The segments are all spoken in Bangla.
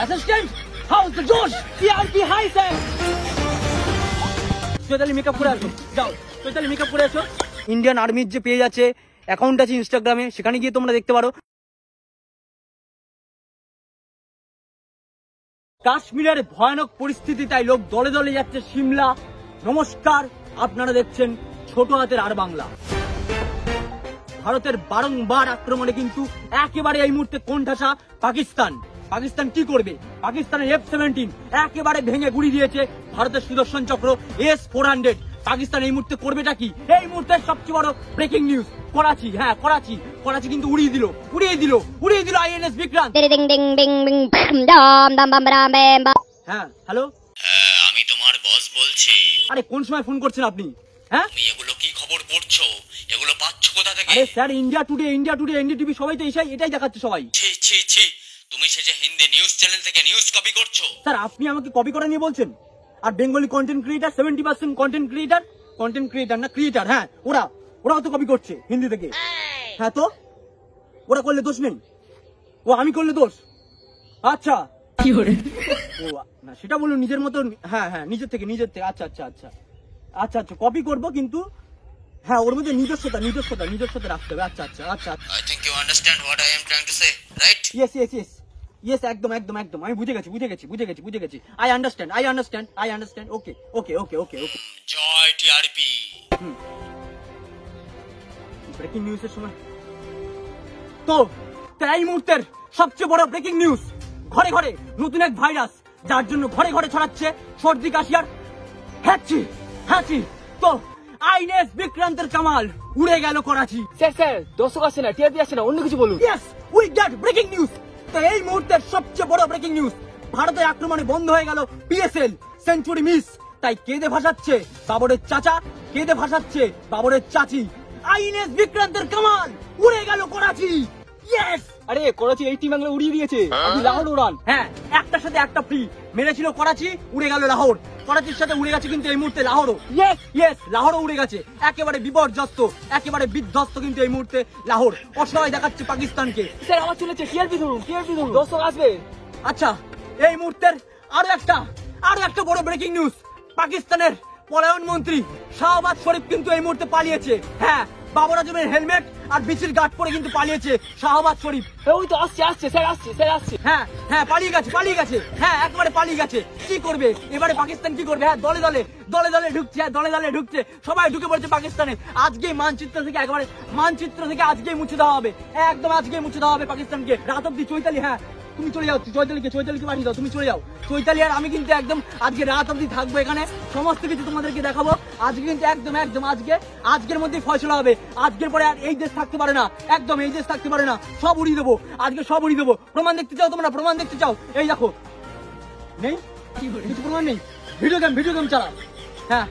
Assistant, how's the Josh? TRP high, sir. Chaitali makeup করে আসো, যাও চৈতালি মেকআপ করে আসো। ইন্ডিয়ান আর্মির যে পেজ আছে, অ্যাকাউন্ট আছে ইনস্টাগ্রামে, সেখানে গিয়ে তোমরা দেখতে পারো। কাশ্মীরের ভয়ানক পরিস্থিতি, তাই লোক দলে দলে যাচ্ছে সিমলা। নমস্কার, আপনারা দেখছেন ছোট হাতের আর বাংলা। ভারতের বারংবার আক্রমণে কিন্তু একেবারে এই মুহূর্তে কোণঠাসা পাকিস্তান। পাকিস্তান কি করবে? পাকিস্তানের F-17 একেবারে ভেঙে গুড়ি দিয়েছে ভারতের সুদর্শন চক্র S-400। পাকিস্তান এই মুহূর্তে করবেটা কি? এই মুহূর্তে সবচেয়ে বড় ব্রেকিং নিউজ, করাচি। হ্যাঁ, করাচি কিন্তু উড়িয়ে দিল INS বিক্রান্ত। হ্যাঁ, হ্যালো, আমি তোমার বস বলছি। আরে কোন সময় ফোন করছেন আপনি? হ্যাঁ, তুমি এগুলো কি খবর পড়ছো? এগুলো পাচ্ছ কোথা থেকে? আরে স্যার, ইন্ডিয়া টুডে, এনডিটিভি সবাই তো এটাই দেখাচ্ছে সবাই। ছি ছি ছি, তুমি সেটা হিন্দি নিউজ চ্যানেল থেকে নিউজ কপি করছো। স্যার, আপনি আমাকে কপি করে নিয়ে বলছেন? আর Bengali content creator 70% content creator না ক্রিয়েটার, হ্যাঁ, ওরাও তো কপি করছে হিন্দি থেকে। হ্যাঁ, তো ওরা করলে দোষ নেই, ও আমি করলে দোষ? আচ্ছা, কি করে? ও না, সেটা বলুন নিজের মতো। হ্যাঁ, নিজের থেকে। আচ্ছা, কপি করবো, কিন্তু হ্যাঁ, ওর মধ্যে নিজস্বতা রাখতে হবে। আচ্ছা। I think you understand what I am trying to say, right? Yes, একদম। আমি বুঝে গেছি। I understand. Okay. জয় টিআরপি। ব্রেকিং নিউজের সময় তো এই মুহূর্তের সবচেয়ে বড় ব্রেকিং নিউজ, ঘরে ঘরে নতুন এক ভাইরাস, যার জন্য ঘরে ঘরে ছড়াচ্ছে সর্দি কাশি আর হাঁচি। তো INS বিক্রান্তের কামাল উড়ে গেল করাচি। স্যার দর্শক আসছে না, টিআরপি আসছে না, অন্য কিছু বলুন। Yes, we got breaking news. তো এই মুহূর্তের সবচেয়ে বড় ব্রেকিং নিউজ, ভারতের আক্রমণে বন্ধ হয়ে গেল PSL, সেঞ্চুরি মিস। তাই কেঁদে ভাসাচ্ছে বাবরের চাচা, কেঁদে ভাসাচ্ছে বাবরের চাচি। INS বিক্রান্তের কামাল উড়ে গেল করাচি। ইয়েস, আরে করাচি এই টিম বাংলা উড়িয়ে দিয়েছে, আপনি লাহোর উড়ান। হ্যাঁ, একটার সাথে একটা ফ্রি মেরেছিল করাচি, উড়ে গেল লাহোর। করাচির সাথে উড়ে গেছে কিন্তু এই মুহূর্তে লাহোরও। ইয়েস, লাহোরও উড়ে গেছে। একেবারে বিপর্যস্ত, একেবারে বিধ্বস্ত কিন্তু এই মুহূর্তে লাহোর। অসহায় দেখাচ্ছে পাকিস্তানকে। স্যার আমার চলেছে, টিআরপি ধরুন, দর্শক আসবে। আচ্ছা, এই মুহূর্তের আরো একটা বড় ব্রেকিং নিউজ, পাকিস্তানের পলায়ন মন্ত্রী শাহবাজ শরীফ কিন্তু এই মুহূর্তে পালিয়েছে। হ্যাঁ, বাবর আজমের হেলমেট আর বিচির গার্ড পরে কিন্তু পালিয়েছে শাহবাজ শরীফ। ওই তো আসছে, স্যার আসছে। হ্যাঁ, পালিয়ে গেছে। হ্যাঁ, একবারে পালিয়ে গেছে। কি করবে এবারে পাকিস্তান? কি করবে? হ্যাঁ, দলে দলে ঢুকছে, সবাই ঢুকে পড়েছে পাকিস্তানে। আজকে মানচিত্র থেকে আজকেই মুছে দেওয়া হবে, একদম আজকেই মুছে দেওয়া হবে পাকিস্তানকে। রাত অব্দি চৈতালি, হ্যাঁ তুমি চলে যাও, চৈতালিকে পাঠিয়ে দাও, তুমি চলে যাও। চৈতালি আর আমি কিন্তু একদম আজকে রাত অব্দি থাকবো এখানে, সমস্ত কিছু তোমাদেরকে দেখাবো। আজকে কিন্তু একদম আজকের মধ্যেই ফয়সলা হবে। আজকের পরে আর এই দেশ থাকতে পারে না, একদম এই দেশ থাকতে পারে না। সব উড়িয়ে দেবো আজকে, সব উড়িয়ে দেবো। প্রমাণ দেখতে চাও তোমরা? প্রমাণ দেখতে চাও? এই দেখো, নেই কিছু প্রমাণ নেই। ভিডিও গেম চালা। হ্যাঁ,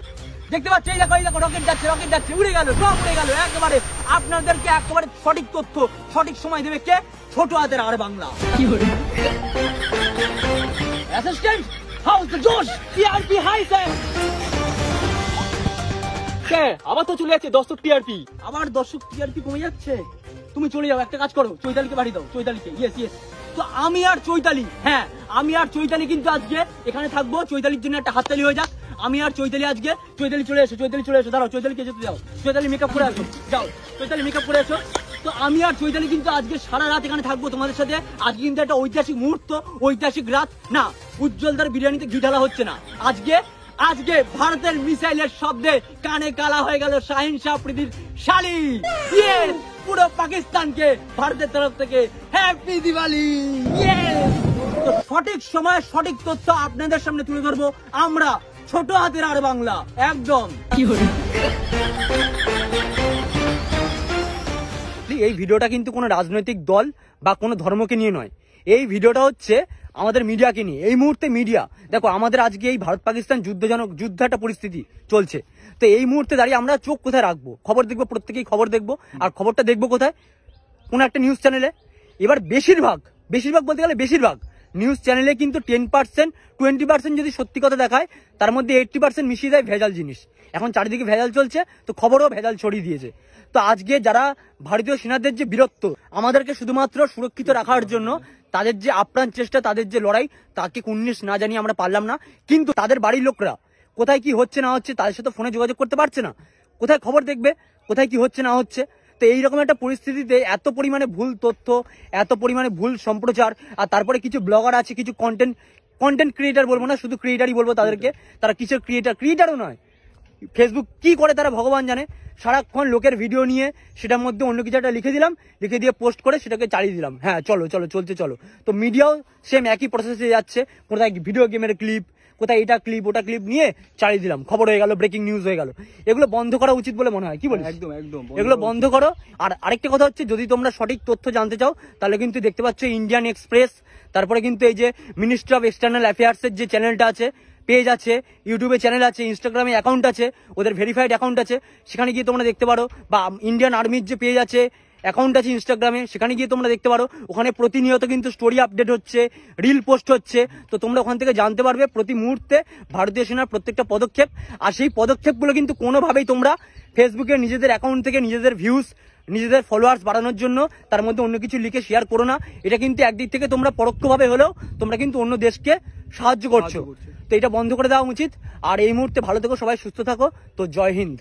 দেখতে পাচ্ছ, এই দেখো রকেট যাচ্ছে, উড়ে গেল, সব উড়ে গেল। একেবারে আপনাদেরকে একেবারে সঠিক তথ্য সঠিক সময় দেবে কে? ছোট হাতের আর বাংলা। অ্যাসিস্ট্যান্ট, হাউস দ্য জোশ? TRP high, sir. স্যার আবার তো চলে যাচ্ছে দর্শক টিআরপি। আবার দর্শক টিআরপি কমে যাচ্ছে। তুমি চলে যাও, একটা কাজ করো, চৈতালিকে পাঠিয়ে দাও, চৈতালিকে। ইয়েস। তো আমি আর চৈতালি কিন্তু আজকে এখানে থাকবো। চৈতালির জন্য একটা হাততালি হয়ে যাক। আমি আর চৈতালি আজকে, চৈতালি চলে এসো। দাঁড়াও, চৈতালিকে যেতে যাও। চৈতালি মেকআপ করে আসো, যাও চৈতালি মেকআপ করে আসো। তো আমি আর চৈতালি কিন্তু আজকে সারা রাত এখানে থাকবো তোমাদের সাথে। আজকে কিন্তু একটা ঐতিহাসিক মুহূর্ত, ঐতিহাসিক রাত। না, উজ্জ্বলদার বিরিয়ানিতে ঘি ঢালা হচ্ছে না। আজকে ভারতের মিসাইলের শব্দে কানে কালা হয়ে গেল শাহিন শাহ আফ্রিদির শালি। পুরো পাকিস্তানকে ভারতের তরফ থেকে হ্যাপি দিওয়ালি। তো সঠিক সময় সঠিক তথ্য আপনাদের সামনে তুলে ধরবো আমরা, ছোট হাতের আর বাংলা। একদম এই ভিডিওটা কিন্তু কোনো রাজনৈতিক দল বা কোনো ধর্মকে নিয়ে নয়। এই ভিডিওটা হচ্ছে আমাদের মিডিয়াকে নিয়ে। এই মুহূর্তে মিডিয়া দেখো, আমাদের আজকে এই ভারত পাকিস্তান যুদ্ধ একটা পরিস্থিতি চলছে। তো এই মুহূর্তে দাঁড়িয়ে আমরা চোখ কোথায় রাখবো? খবর দেখবো, প্রত্যেকেই খবর দেখবো। আর খবরটা দেখবো কোথায়? কোনো একটা নিউজ চ্যানেলে। এবার বেশিরভাগ বলতে গেলে বেশিরভাগ নিউজ চ্যানেলে কিন্তু 10% 20% যদি সত্যি কথা দেখায়, তার মধ্যে 80% মিশিয়ে দেয় ভেজাল জিনিস। এখন চারিদিকে ভেজাল চলছে, তো খবরও ভেজাল ছড়িয়ে দিয়েছে। তো আজকে যারা ভারতীয় সেনাদের যে বীরত্ব, আমাদেরকে শুধুমাত্র সুরক্ষিত রাখার জন্য তাদের যে আপ্রাণ চেষ্টা, তাদের যে লড়াই, তাকে কুন্নিশ না জানিয়ে আমরা পারলাম না। কিন্তু তাদের বাড়ির লোকরা কোথায় কি হচ্ছে না হচ্ছে তাদের সাথে ফোনে যোগাযোগ করতে পারছে না, কোথায় খবর দেখবে, কোথায় কি হচ্ছে না হচ্ছে। তো এইরকম একটা পরিস্থিতিতে এত পরিমাণে ভুল তথ্য, এত পরিমাণে ভুল সম্প্রচার, আর তারপরে কিছু ব্লগার আছে, কিছু কন্টেন্ট ক্রিয়েটার বলবো না, শুধু ক্রিয়েটারই বলবো তাদেরকে, তারা কিসের ক্রিয়েটারও নয়, ফেসবুক কি করে তারা ভগবান জানে। সারাক্ষণ লোকের ভিডিও নিয়ে সেটার মধ্যে অন্য কিছু একটা লিখে দিলাম, লিখে দিয়ে পোস্ট করে সেটাকে চালিয়ে দিলাম, হ্যাঁ চলো চলো চলছে চলো। তো মিডিয়াও সেম একই প্রসেসে যাচ্ছে, কোথায় ভিডিও গেমের ক্লিপ, কোথায় এটা ক্লিপ ওটা ক্লিপ নিয়ে চালিয়ে দিলাম, খবর হয়ে গেল, ব্রেকিং নিউজ হয়ে গেল। এগুলো বন্ধ করা উচিত বলে মনে হয়, কি বলিস? একদম একদম এগুলো বন্ধ করো। আর আরেকটা কথা হচ্ছে, যদি তোমরা সঠিক তথ্য জানতে চাও, তাহলে কিন্তু দেখতে পাচ্ছ ইন্ডিয়ান এক্সপ্রেস, তারপরে কিন্তু এই যে মিনিস্ট্রি অফ এক্সটার্নাল অ্যাফেয়ার্সের যে চ্যানেলটা আছে, পেজ আছে, ইউটিউবে চ্যানেল আছে, ইনস্টাগ্রামে অ্যাকাউন্ট আছে, ওদের ভেরিফাইড অ্যাকাউন্ট আছে, সেখানে গিয়ে তোমরা দেখতে পারো। বা ইন্ডিয়ান আর্মির যে পেজ আছে, অ্যাকাউন্ট আছে ইনস্টাগ্রামে, সেখানে গিয়ে তোমরা দেখতে পারো। ওখানে প্রতিনিয়ত কিন্তু স্টোরি আপডেট হচ্ছে, রিল পোস্ট হচ্ছে, তো তোমরা ওখান থেকে জানতে পারবে প্রতি মুহূর্তে ভারতীয় সেনার প্রত্যেকটা পদক্ষেপ। আর সেই পদক্ষেপগুলো কিন্তু কোনোভাবেই তোমরা ফেসবুকে নিজেদের অ্যাকাউন্ট থেকে নিজেদের ভিউজ, নিজেদের ফলোয়ার্স বাড়ানোর জন্য তার মধ্যে অন্য কিছু লিখে শেয়ার করো না। এটা কিন্তু একদিক থেকে তোমরা পরোক্ষভাবে হলেও তোমরা কিন্তু অন্য দেশকে সাহায্য করছো। তো এটা বন্ধ করে দেওয়া উচিত। আর এই মুহূর্তে ভালো থেকো, সবাই সুস্থ থাকো। তো জয় হিন্দ।